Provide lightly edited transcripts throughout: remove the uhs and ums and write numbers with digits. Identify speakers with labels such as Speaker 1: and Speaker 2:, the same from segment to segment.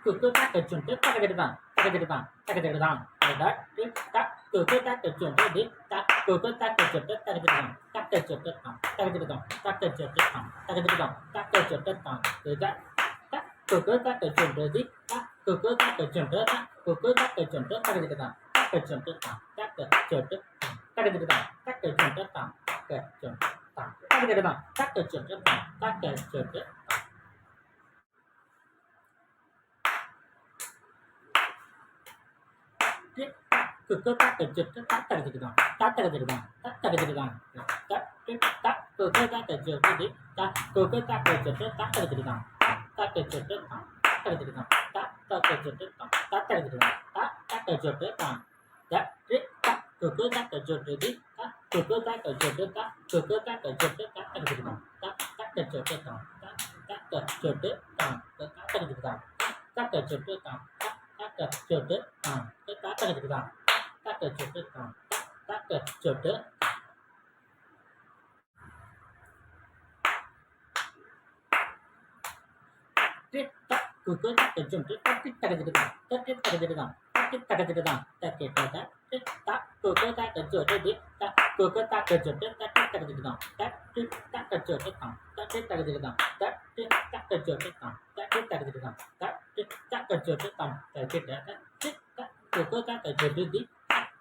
Speaker 1: குக்கு தாக்க சுண்டு தகதிடுதான் தகதிடுதான் தகதிடுதான் குக்கு தாக்க சுண்டு தி குக்கு தாக்க சுண்டு தகதிடுதான் தக்க சுண்டு தான் தகதிடுதான் தக்க சுண்டு தான் தகதிடுதான் தக்க சுண்டு தான் குக்கு தாக்க சுண்டு தி குக்கு தாக்க சுண்டு குக்கு தாக்க சுண்டு தகதிடுதான் தக்க சுண்டு தான் தக்க சுண்டு தகதிடுதான் தக்க சுண்டு தான் தக்க சுண்டு தான் தகதிடுதான் தக்க சுண்டு தான் தக்க சுண்டு குக்கு தாக்க சுட்டு தத்தகதிடுதான் தத்தகதிடுதான் தத்தகதிடுதான் குக்கு தாக்க சுட்டு குக்கு தாக்க சுட்டு தத்தகதிடுதான் தக்க சுட்டு தத்தகதிடுதான் தக்க சுட்டு தத்தகதிடுதான் தக்க சுட்டு குக்கு தாக்க சுட்டு குக்கு தாக்க சுட்டு குக்கு தாக்க சுட்டு தத்தகதிடுதான் தக்க சுட்டு தக்க சுட்டு தத்தகதிடுதான் தக்க சுட்டு தக்க சுட்டு தத்தகதிடுதான் தக்க சுட்டு தக்க சுட்டு குக்கு தாக்க சுட்டு தட்டி தகதிடுதான் தட்டி தகதிடுதான் தட்டி தகதிடுதான் தட்டி குக்கு தாக்க சுட்டு குக்கு தாக்க சுட்டு தட்டி தகதிடுதான் தட்டி தக்க சுட்டு தட்டி தகதிடுதான் தட்டி தக்க சுட்டு தட்டி தகதிடுதான் தட்டி தக்க சுட்டு தட்டி குக்கு தாக்க சுட்டு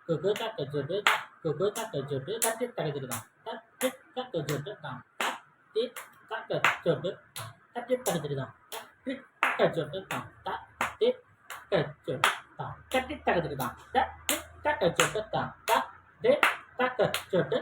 Speaker 1: குக்கு தாக்க சுட்டு குக்கு தாக்க சுட்டு தட்டி தகதிடுதான் தட்டி தக்க சுட்டு தட்டி தக்க சுட்டு தட்டி தகதிடுதான் தட்டி தக்க சுட்டு தட்டி தக்க சுட்டு தட்டி தகதிடுதான் தட்டி தக்க சுட்டு தட்டி தக்க சுட்டு